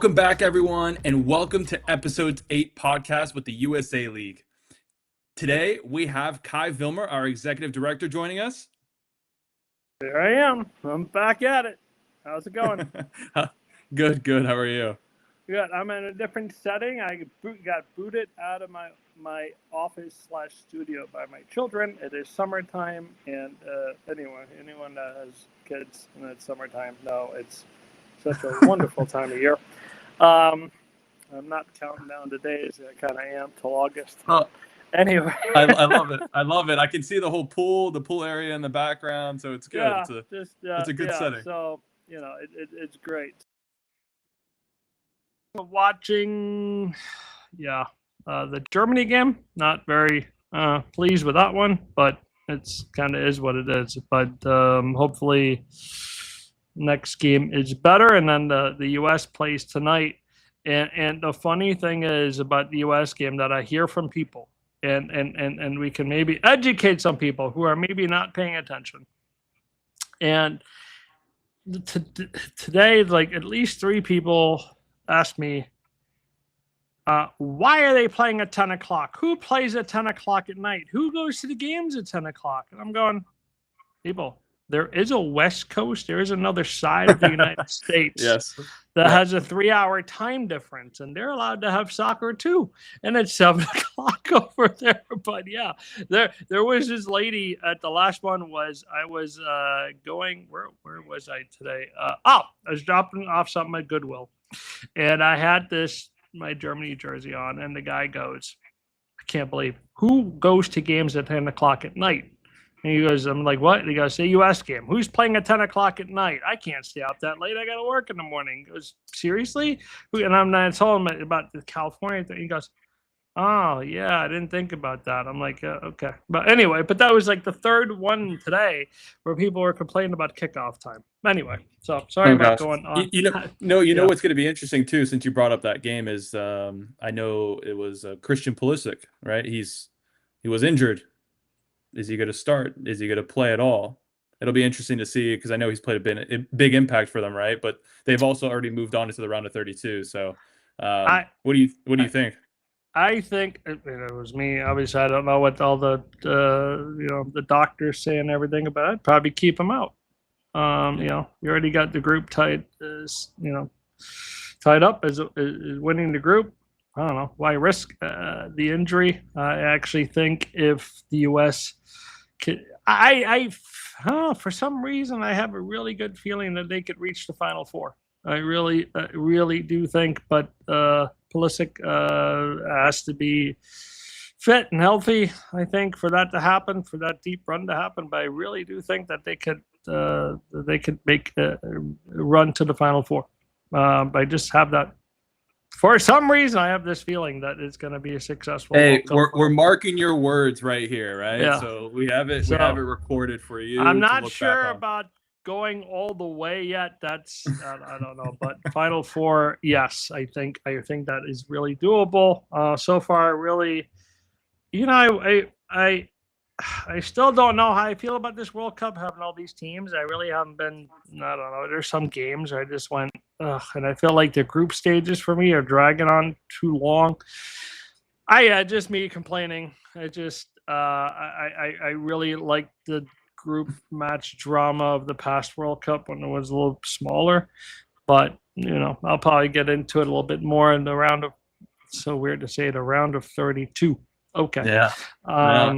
Welcome back, everyone, and welcome to episode 8 podcast with the USA League. Today, we have Kai Velmer, our executive director, joining us. There I am. I'm back at it. How's it going? Good. How are you? Good. I'm in a different setting. I got booted out of my office/studio by my children. It is summertime, and anyone that has kids and it's summertime, no, it's such a wonderful time of year. I'm not counting down the days. I kind of am till August. Oh, anyway, I love it. I can see the whole pool area in the background, so it's good. Yeah, it's a good setting. So it's great. Watching, the Germany game. Not very pleased with that one, but it's kind of is what it is. But hopefully next game is better, and then the U.S. plays tonight. And the funny thing is about the U.S. game that I hear from people, and we can maybe educate some people who are maybe not paying attention. And today, like at least 3 people asked me, why are they playing at 10 o'clock? Who plays at 10 o'clock at night? Who goes to the games at 10 o'clock? And I'm going, people, there is a West Coast. There is another side of the United States that has a 3-hour time difference, and they're allowed to have soccer too. And it's 7 o'clock over there. But yeah, there was this lady at the last one. I was going, where was I today? I was dropping off something at Goodwill, and I had my Germany jersey on, and the guy goes, I can't believe, who goes to games at 10 o'clock at night? And he goes, I'm like, what? And he goes, a U.S. game. Who's playing at 10 o'clock at night? I can't stay out that late. I got to work in the morning. He goes, seriously? And I told him about the California thing. He goes, oh, yeah, I didn't think about that. I'm like, okay. But anyway, that was like the third one today where people were complaining about kickoff time. Anyway, so sorry about going on. You know what's going to be interesting, too, since you brought up that game is I know it was Christian Pulisic, right? He was injured. Is he going to start? Is he going to play at all? It'll be interesting to see because I know he's played a big impact for them, right? But they've also already moved on into the round of 32. So, what do you think? I think it was me. Obviously, I don't know what all the the doctors say and everything, but I'd probably keep him out. You already got the group tied up as winning the group. I don't know why risk the injury. I actually think if the U.S. could, for some reason, I have a really good feeling that they could reach the Final Four. I really do think, but Pulisic has to be fit and healthy, I think, for that to happen, for that deep run to happen. But I really do think that they could make a run to the Final Four. I just have that. For some reason, I have this feeling that it's going to be a successful. Hey, we're marking your words right here, right? Yeah. So we have it. We have it recorded for you. I'm not sure about going all the way yet. That's I don't know, but Final Four, yes, I think that is really doable. So far, really, I still don't know how I feel about this World Cup, having all these teams. I really haven't been, I don't know, there's some games I just went, and I feel like the group stages for me are dragging on too long. Just me complaining. I really like the group match drama of the past World Cup when it was a little smaller. But, I'll probably get into it a little bit more in the round of, so weird to say, the round of 32. Okay. Yeah. What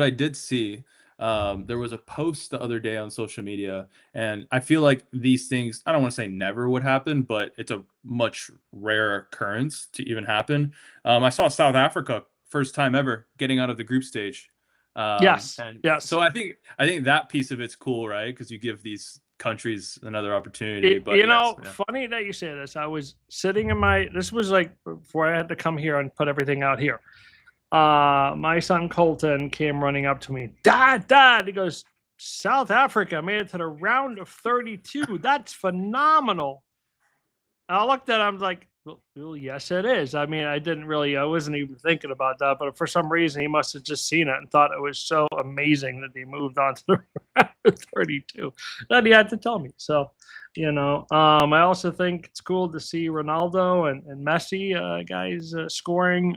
I did see, there was a post the other day on social media, and I feel like these things, I don't want to say never would happen, but it's a much rare occurrence to even happen. I saw South Africa first time ever getting out of the group stage. Yes. So I think that piece of it's cool, right? Because you give these countries another opportunity. Funny that you say this. I was sitting this was like before I had to come here and put everything out here. My son Colton came running up to me. Dad, he goes, South Africa made it to the round of 32. That's phenomenal. And I looked at him, I was like, Well, yes, it is. I mean, I wasn't even thinking about that, but for some reason, he must have just seen it and thought it was so amazing that he moved on to the 32 that he had to tell me. So, I also think it's cool to see Ronaldo and Messi, guys, scoring,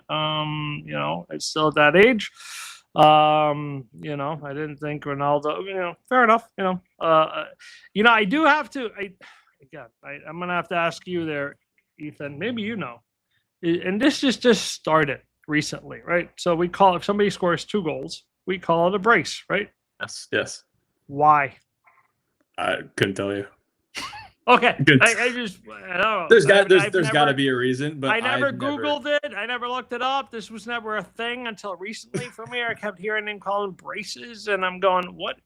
it's still at that age. I didn't think Ronaldo, fair enough, I do have to, I'm going to have to ask you there, Ethan, maybe and this just started recently, right? So we call, if somebody scores 2 goals, we call it a brace, right? Yes. Why? I couldn't tell you. Okay, I don't know. There's got to be a reason, but I never Googled it. I never looked it up. This was never a thing until recently for me. I kept hearing them call them braces, and I'm going, what,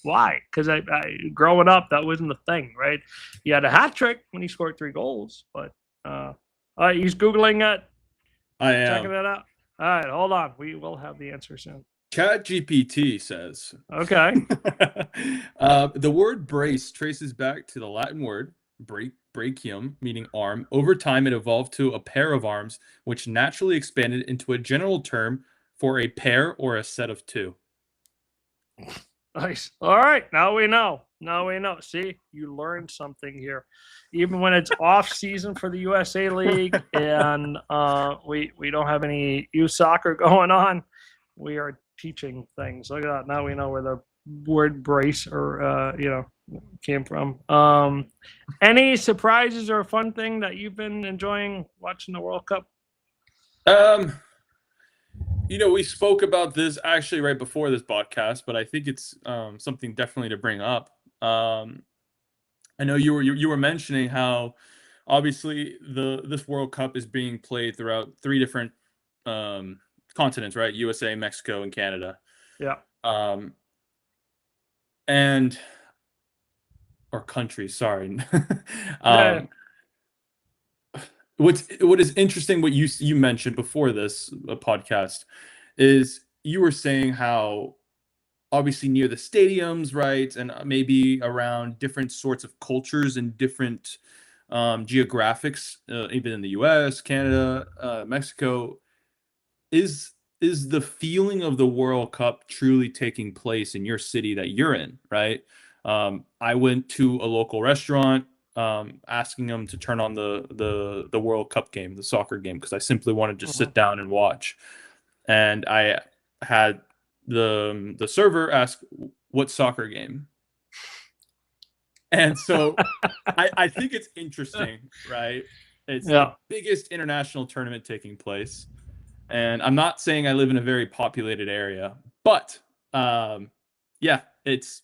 why? Because I growing up, that wasn't the thing, right? He had a hat trick when he scored 3 goals, but he's Googling it. I am checking it out. All right, hold on. We will have the answer soon. ChatGPT says. Okay. The word brace traces back to the Latin word brachium, meaning arm. Over time, it evolved to a pair of arms, which naturally expanded into a general term for a pair or a set of 2. Nice. All right. Now we know. See, you learned something here. Even when it's off season for the USA League and we don't have any youth soccer going on, we are teaching things. Look at that. Now we know where the word brace or came from. Any surprises or fun thing that you've been enjoying watching the World Cup? We spoke about this actually right before this podcast, but I think it's something definitely to bring up. I know you were mentioning how obviously this World Cup is being played throughout 3 different continents, right? USA, Mexico, and Canada. Yeah. And or countries, sorry. What is interesting, what you mentioned before this podcast, is you were saying how obviously near the stadiums, right, and maybe around different sorts of cultures and different geographics, even in the U.S., Canada, Mexico, is the feeling of the World Cup truly taking place in your city that you're in, right? I went to a local restaurant, asking them to turn on the World Cup game, the soccer game, because I simply wanted to sit down and watch. And I had the server ask, "What soccer game?" And so I think it's interesting, right? It's the biggest international tournament taking place. And I'm not saying I live in a very populated area, but it's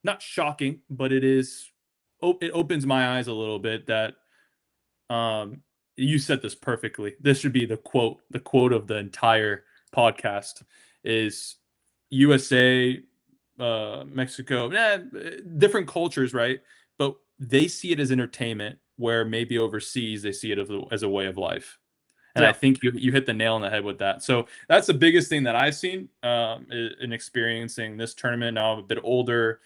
not shocking, but it opens my eyes a little bit that you said this perfectly. This should be the quote of the entire podcast is USA, Mexico, different cultures, right? But they see it as entertainment, where maybe overseas they see it as a way of life. And I think you hit the nail on the head with that. So that's the biggest thing that I've seen in experiencing this tournament. Now I'm a bit older,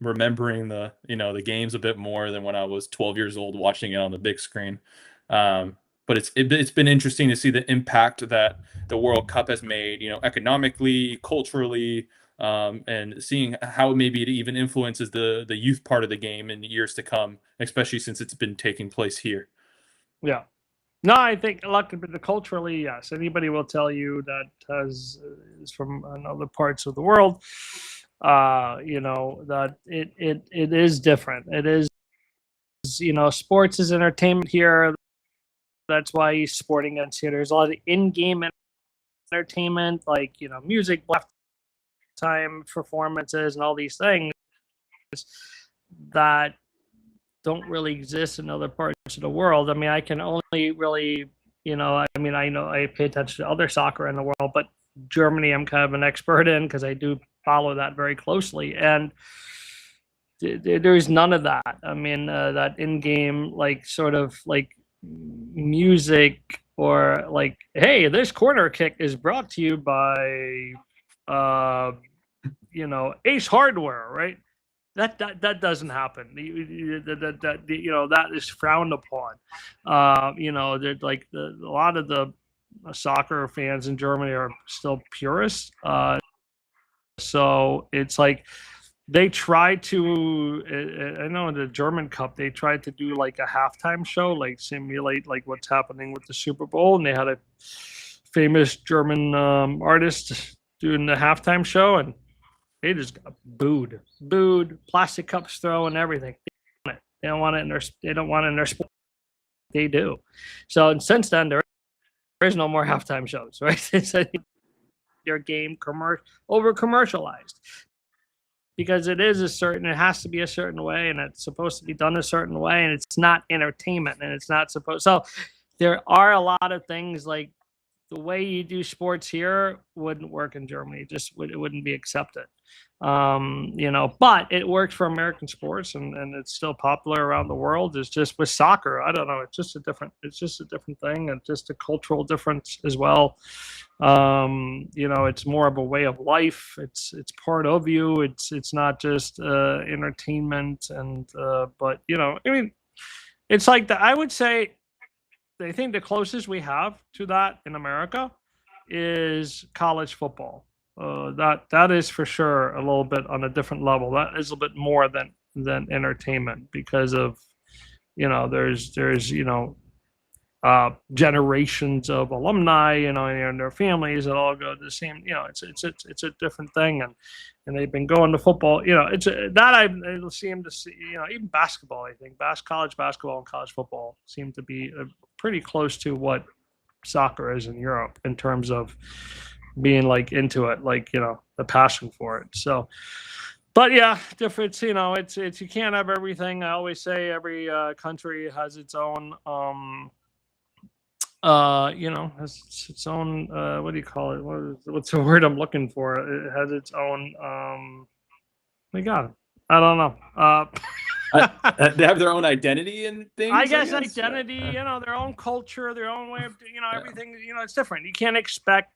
remembering the games a bit more than when I was 12 years old watching it on the big screen. But it's been interesting to see the impact that the World Cup has made, economically, culturally, and seeing how maybe it even influences the youth part of the game in years to come, especially since it's been taking place here. Yeah. No, I think culturally, yes. Anybody will tell you that is from other parts of the world, that it is different. It is, sports is entertainment here. That's why sporting events here. There's a lot of in-game entertainment, like music, time performances, and all these things that don't really exist in other parts of the world. I mean, I can only really, I know I pay attention to other soccer in the world, but Germany I'm kind of an expert in because I do follow that very closely. And there's none of that. I mean, that in-game, sort of music or hey, this corner kick is brought to you by, Ace Hardware, right? That doesn't happen. That is frowned upon. Like a lot of the soccer fans in Germany are still purists. So it's like they try to. I know in the German Cup they tried to do like a halftime show, like simulate like what's happening with the Super Bowl, and they had a famous German artist doing the halftime show, and they just got booed, plastic cups thrown, everything. They don't want it in their. They don't want it in their sport. They do. So and since then there is no more halftime shows, right? It's their game over commercialized because it has to be a certain way, and it's supposed to be done a certain way, and it's not entertainment, and it's not supposed. So there are a lot of things like the way you do sports here wouldn't work in Germany. It wouldn't be accepted. But it works for American sports, and it's still popular around the world. It's just with soccer, I don't know. It's just a different thing, and just a cultural difference as well. It's more of a way of life. It's part of you. It's not just entertainment, but it's like I would say. I think the closest we have to that in America is college football. That is for sure a little bit on a different level. That is a little bit more than entertainment because of there's generations of alumni and their families that all go to the same. It's a different thing, and they've been going to football. It's that I seem to see. Even basketball. I think college basketball and college football seem to be pretty close to what soccer is in Europe in terms of being like into it, like the passion for it. So, but yeah, difference. It's you can't have everything. I always say every country has its own. Has its own. What do you call it? What's the word I'm looking for? It has its own. We got it. I don't know. They have their own identity and things. I guess identity, their own culture, their own way of, everything. It's different. You can't expect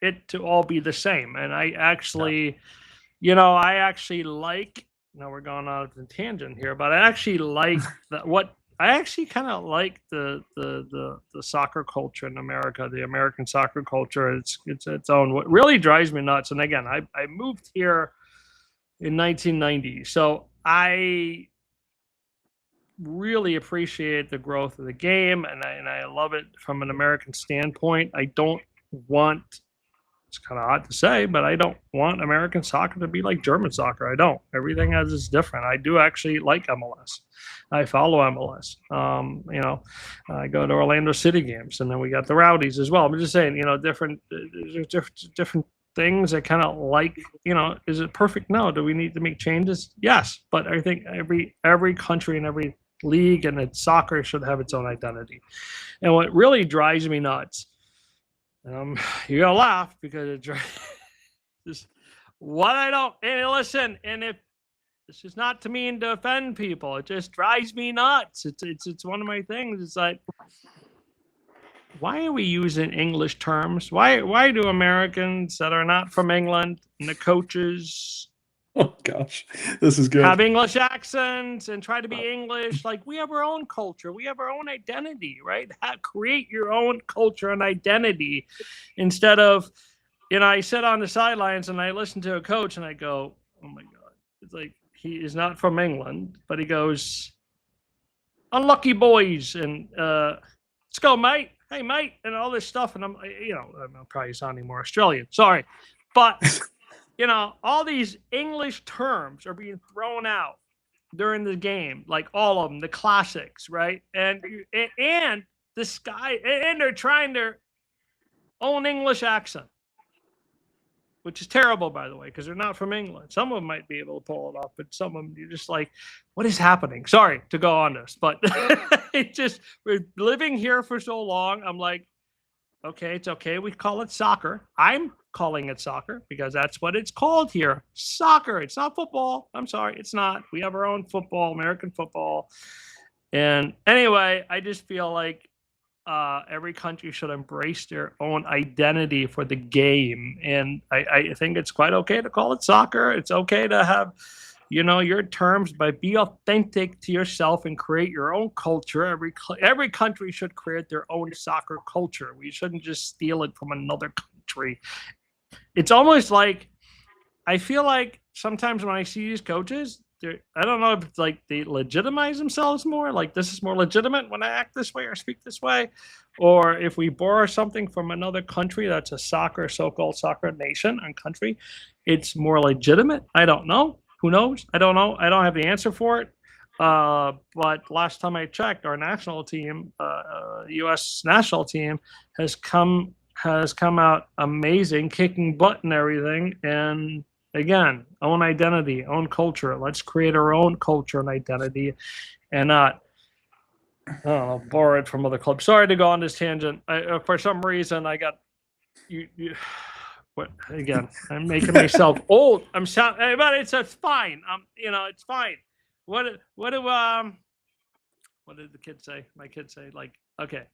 it to all be the same. And I actually, like. Now we're going on a tangent here, but I actually like I actually kind of like the soccer culture in America, the American soccer culture. It's its own. What really drives me nuts, and again, I moved here in 1990, so I really appreciate the growth of the game, and I love it from an American standpoint. I don't want. It's kind of odd to say, but I don't want American soccer to be like German soccer. I don't. Everything is different. I do actually like MLS. I follow MLS. I go to Orlando City games, and then we got the Rowdies as well. I'm just saying, different things I kind of like. Is it perfect? No. Do we need to make changes? Yes. But I think every country and every league and its soccer should have its own identity. And what really drives me nuts. You gotta laugh because it's just what I don't. And listen, and if this is not to mean to offend people, it just drives me nuts. It's one of my things. It's like, why are we using English terms? Why do Americans that are not from England and the coaches? Oh gosh, this is good. Have English accents and try to be English. Like we have our own culture, we have our own identity, right? Create your own culture and identity instead of, I sit on the sidelines and I listen to a coach and I go, oh my God, it's like he is not from England, but he goes, unlucky boys and let's go, mate. Hey, mate, and all this stuff, and I'm probably sounding more Australian. Sorry, but. All these English terms are being thrown out during the game, like all of them, the classics, right? And this guy, and they're trying their own English accent, which is terrible, by the way, because they're not from England. Some of them might be able to pull it off, but some of them, you're just like, what is happening? Sorry to go on this, but we're living here for so long. I'm like, okay, it's okay. We call it soccer. I'm calling it soccer because that's what it's called here. Soccer. It's not football. I'm sorry. It's not. We have our own football, American football. And anyway, I just feel like every country should embrace their own identity for the game. And I think it's quite okay to call it soccer. It's okay to have your terms, but be authentic to yourself and create your own culture. Every country should create their own soccer culture. We shouldn't just steal it from another country. It's almost like, I feel like sometimes when I see these coaches, I don't know if it's like they legitimize themselves more, like this is more legitimate when I act this way or speak this way, or if we borrow something from another country that's a so-called soccer nation and country, it's more legitimate. I don't know. Who knows? I don't know. I don't have the answer for it. But last time I checked, our national team, U.S. national team, has come out amazing, kicking butt and everything, and again, own identity, own culture. Let's create our own culture and identity, and not, I don't know, borrow it from other clubs. Sorry to go on this tangent. For some reason, I got you. What again? I'm making myself old. But it's fine. It's fine. What did the kids say? My kids say, like, okay,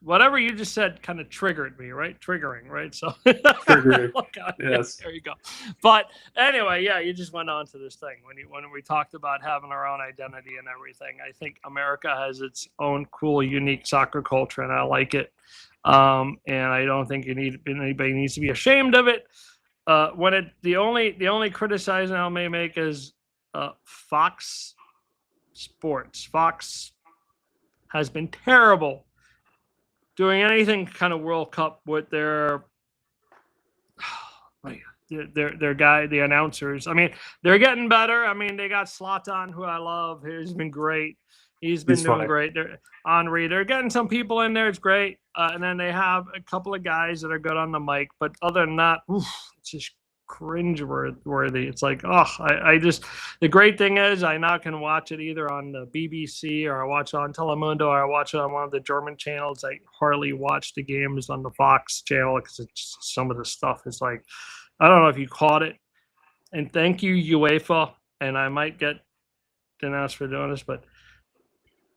whatever you just said kind of triggered me, right? Triggering, right? So triggering. Yes. There you go. But anyway, yeah, you just went on to this thing when we talked about having our own identity and everything. I think America has its own cool, unique soccer culture, and I like it. And I don't think anybody needs to be ashamed of it. The only criticism I may make is Fox Sports. Fox has been terrible doing anything kind of World Cup with their guy, the announcers. I mean, they're getting better. I mean, they got Zlatan, who I love. He's been great. He's been doing great. Henry, they're getting some people in there. It's great. And then they have a couple of guys that are good on the mic. But other than that, it's just cringe-worthy. It's like, the great thing is I now can watch it either on the BBC or I watch it on Telemundo or I watch it on one of the German channels. I hardly watch the games on the Fox channel because some of the stuff is like, I don't know if you caught it. And thank you, UEFA. And I might get denounced for doing this, but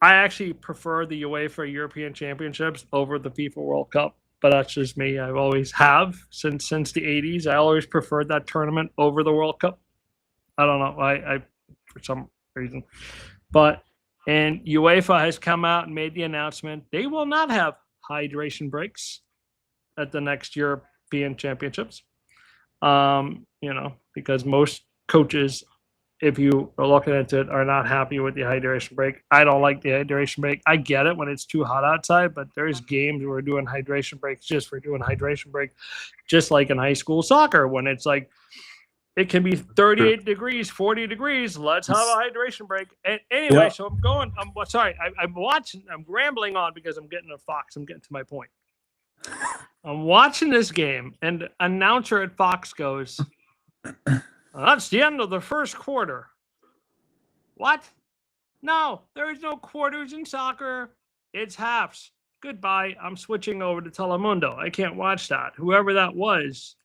I actually prefer the UEFA European Championships over the FIFA World Cup. But that's just me. I always have since the 80s. I always preferred that tournament over the World Cup. I don't know. I for some reason. And UEFA has come out and made the announcement they will not have hydration breaks at the next European Championships. Because most coaches, if you are looking into it, are not happy with the hydration break. I don't like the hydration break. I get it when it's too hot outside, but there's games where we're doing hydration breaks just for doing hydration break, just like in high school soccer when it's like it can be 38 degrees, 40 degrees. Let's have a hydration break. And anyway, So I'm sorry. I'm watching. I'm rambling on because I'm getting a Fox. I'm getting to my point. I'm watching this game, and the announcer at Fox goes, that's the end of the first quarter. What? No, there is no quarters in soccer. It's halves. Goodbye. I'm switching over to Telemundo. I can't watch that. Whoever that was,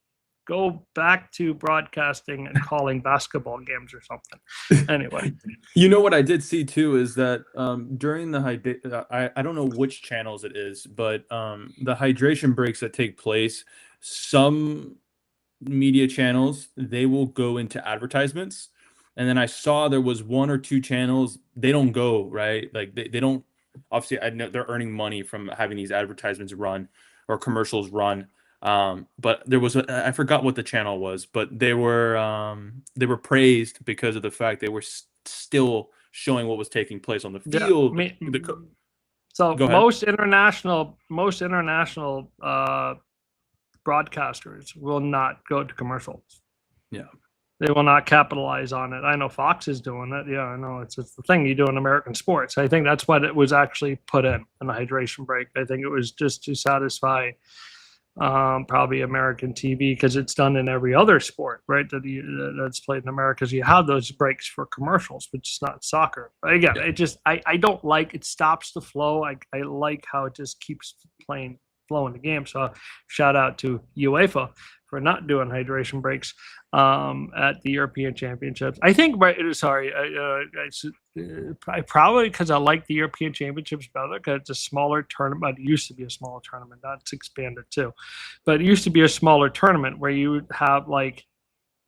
go back to broadcasting and calling basketball games or something. Anyway. You know what I did see too is that during the I don't know which channels it is, but the hydration breaks that take place, some media channels, they will go into advertisements, and then I saw there was one or two channels they don't go, right, like they don't, obviously I know they're earning money from having these advertisements run or commercials run, but there was I forgot what the channel was, but they were praised because of the fact they were still showing what was taking place on the field. So most international broadcasters will not go to commercials. Yeah. They will not capitalize on it. I know Fox is doing it. Yeah, I know it's the thing you do in American sports. I think that's what it was actually put in the hydration break. I think it was just to satisfy probably American TV because it's done in every other sport, right? That's played in America. So you have those breaks for commercials, but just not soccer. But again, I don't like it. Stops the flow. I like how it just keeps flowing the game. So shout out to UEFA for not doing hydration breaks at the European Championships. I think, I probably because I like the European Championships better because it's a smaller tournament. It used to be a smaller tournament. That's expanded too. But it used to be a smaller tournament where you would have like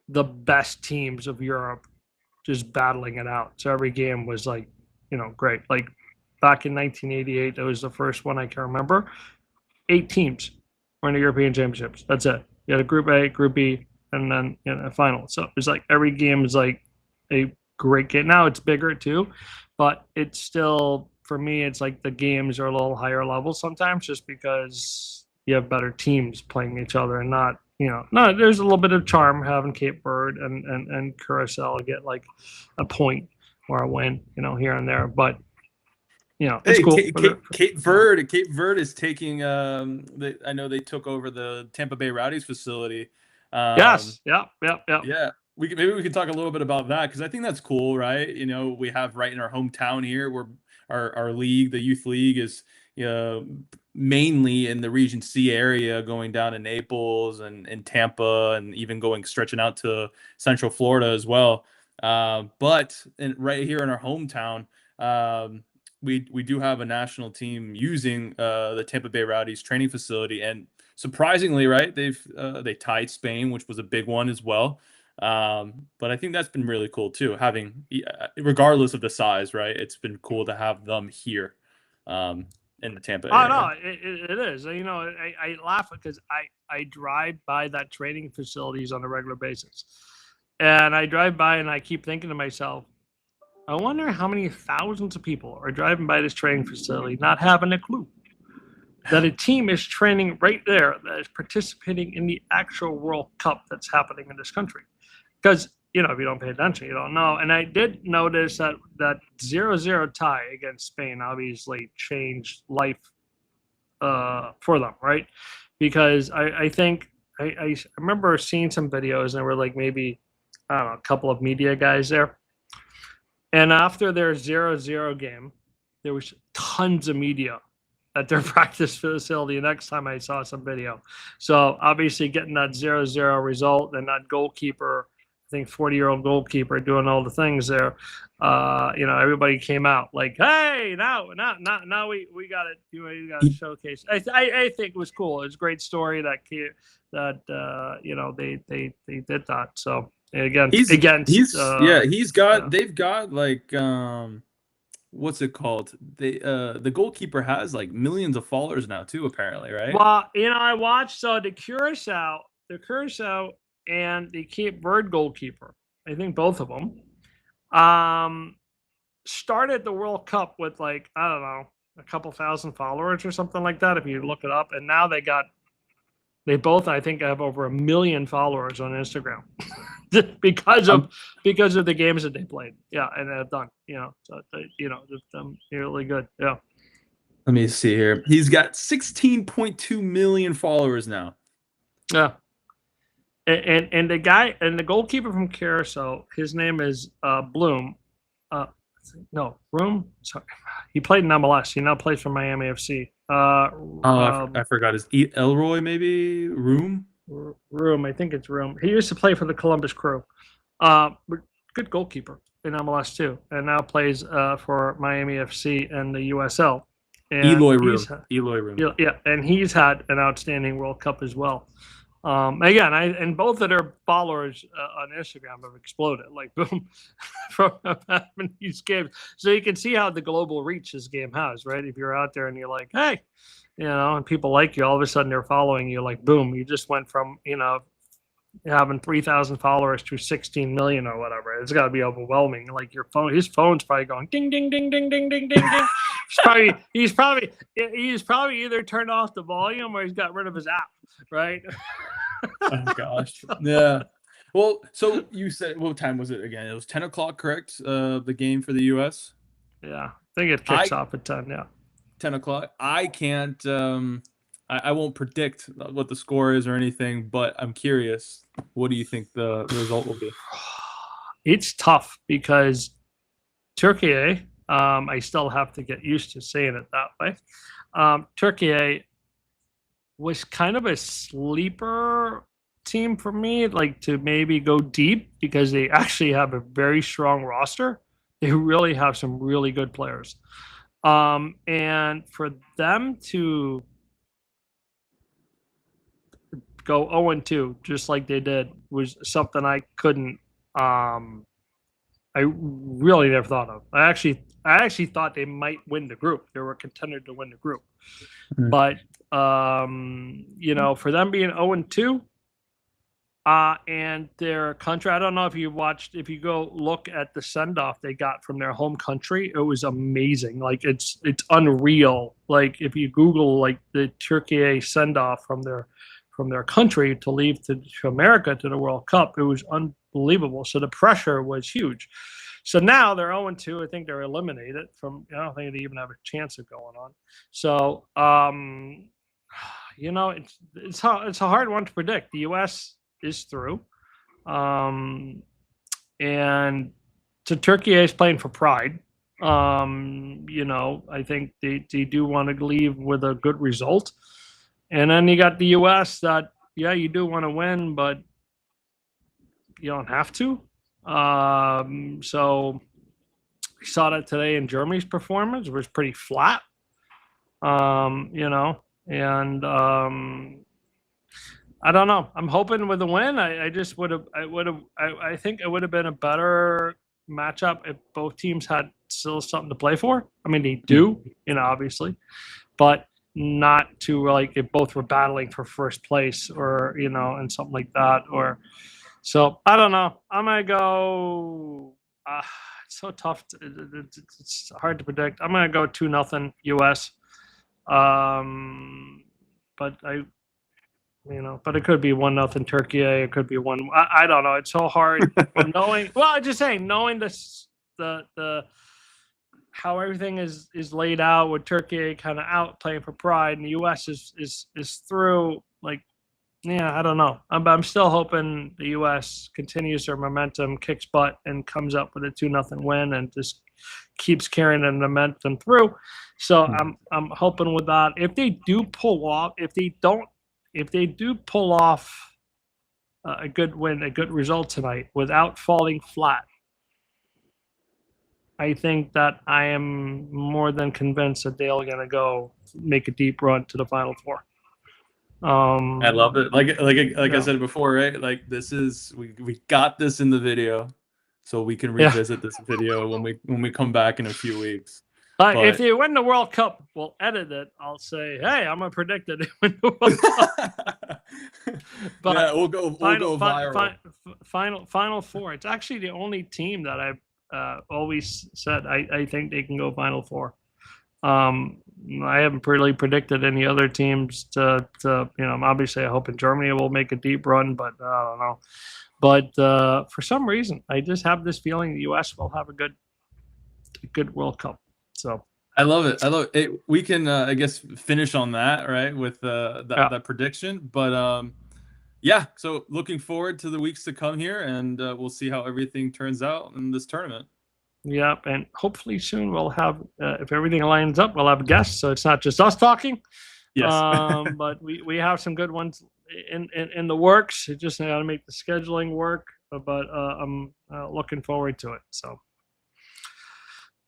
the best teams of Europe just battling it out. So every game was like, great. Like back in 1988, that was the first one I can remember. 8 teams were in the European Championships. That's it. You had a Group A, Group B, and then a final. So it was like every game is like a great game. Now it's bigger too, but it's still, for me, it's like the games are a little higher level sometimes, just because you have better teams playing each other, and not, no, there's a little bit of charm having Cape Verde and Curacao get like a point or a win, here and there. But it's hey, cool. Cape Verde is taking. I know they took over the Tampa Bay Rowdies facility. Yes. Yeah. Yeah. Maybe we can talk a little bit about that, because I think that's cool, right? We have right in our hometown here, where our league, the youth league, is mainly in the Region C area, going down to Naples and Tampa, and even stretching out to Central Florida as well. But right here in our hometown, we do have a national team using the Tampa Bay Rowdies training facility, and surprisingly, right, they tied Spain, which was a big one as well. But I think that's been really cool too, having, regardless of the size, right? It's been cool to have them here in the Tampa area. No, it is. I laugh because I drive by that training facilities on a regular basis, and I drive by and I keep thinking to myself, I wonder how many thousands of people are driving by this training facility not having a clue that a team is training right there that is participating in the actual World Cup that's happening in this country. Because, if you don't pay attention, you don't know. And I did notice that 0-0 tie against Spain obviously changed life for them, right? Because I think I remember seeing some videos, and there were like maybe, I don't know, a couple of media guys there. And after their 0-0 game, there was tons of media at their practice facility the next time I saw some video. So obviously getting that 0-0 result, and that goalkeeper, I think 40-year-old goalkeeper, doing all the things there, everybody came out like, hey, now we got it. You got to showcase. I think it was cool. It was a great story that they did that. So again, they've got like, what's it called? The goalkeeper has like millions of followers now too, apparently, right? Well, I watched the Curacao and the Cape Verde goalkeeper. I think both of them started the World Cup with like, I don't know, a couple thousand followers or something like that, if you look it up. And now they both, I think, have over 1 million followers on Instagram because of the games that they played. Yeah, and have done. So they're really good. Yeah. Let me see here. He's got 16.2 million followers now. Yeah. And the guy, and the goalkeeper from Curacao, his name is Bloom. Room. Sorry, he played in MLS. He now plays for Miami FC. I forgot. Is Elroy maybe Room? Room. I think it's Room. He used to play for the Columbus Crew. Good goalkeeper in MLS too, and now plays for Miami FC and the USL. And Eloy Room. Yeah, and he's had an outstanding World Cup as well. Again, and both of their followers on Instagram have exploded, like boom, from these games. So you can see how the global reach this game has, right? If you're out there and you're like, hey, and people like you, all of a sudden they're following you, like boom, you just went from having 3,000 followers to 16 million or whatever. It's got to be overwhelming. Like his phone's probably going ding ding ding ding ding ding ding ding. He's probably either turned off the volume or he's got rid of his app, right? Oh gosh, yeah. Well, so you said, what time was it again? It was 10 o'clock, correct? The game for the U.S. Yeah, I think it kicks off at 10. Yeah, 10 o'clock. I can't. I won't predict what the score is or anything, but I'm curious. What do you think the result will be? It's tough because Turkey. I still have to get used to saying it that way. Turkey was kind of a sleeper team for me, like to maybe go deep, because they actually have a very strong roster. They really have some really good players. And for them to go 0-2, just like they did, was something I couldn't I really never thought of. I actually thought they might win the group. They were a contender to win the group. Mhm. But for them being 0-2, and their country, I don't know if you go look at the send-off they got from their home country, it was amazing. Like it's unreal. Like if you Google like the Turkey send-off from their country to leave to America to the World Cup, it was unbelievable. So the pressure was huge. So now they're 0-2. I think they're eliminated from. I don't think they even have a chance of going on. So it's a hard one to predict. The U.S. is through, and so Turkey is playing for pride. I think they do want to leave with a good result, and then you got the U.S. that you do want to win, but you don't have to. So we saw that today in Germany's performance. It was pretty flat, and I don't know. I'm hoping with a win. I think it would have been a better matchup if both teams had still something to play for. I mean, they do, obviously, but not to like if both were battling for first place or and something like that. Or so I don't know. I'm gonna go. It's so tough. It's hard to predict. I'm gonna go 2-0 U.S. But but it could be 1-0 Turkey. It could be one. I don't know. It's so hard knowing. Well, I'm just saying, knowing this, the how everything is laid out with Turkey kind of out playing for pride, and the U.S. is through. Like, I don't know. I'm still hoping the U.S. continues their momentum, kicks butt, and comes up with a 2-0 win, and just keeps carrying the momentum through. So I'm hoping with that. If they do pull off, if they do pull off a good win, a good result tonight without falling flat, I think that I am more than convinced that they're going to go make a deep run to the Final Four. I love it. Like I said before, right? Like this is we got this in the video, so we can revisit this video when we come back in a few weeks. But if they win the World Cup, we'll edit it. I'll say, hey, I'm gonna predict that they win the World Cup. But yeah, we'll go viral. Final Four. It's actually the only team that I've always said I think they can go Final Four. I haven't really predicted any other teams to obviously I hope in Germany will make a deep run, but I don't know. But for some reason, I just have this feeling the U.S. will have a good World Cup. So I love it. We can, I guess, finish on that, right, with that prediction. But so looking forward to the weeks to come here, and we'll see how everything turns out in this tournament. Yep, and hopefully soon we'll have, if everything lines up, we'll have guests, so it's not just us talking. Yes. But we have some good ones in the works. It just got to make the scheduling work, but I'm looking forward to it. So.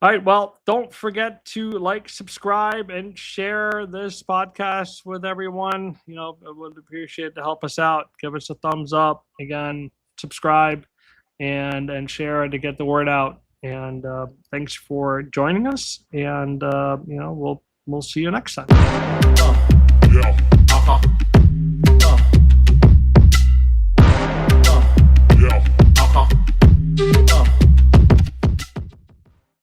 All right, well, don't forget to like, subscribe, and share this podcast with everyone. I would appreciate to help us out. Give us a thumbs up. Again, subscribe and share to get the word out. And thanks for joining us. And we'll see you next time. Yeah.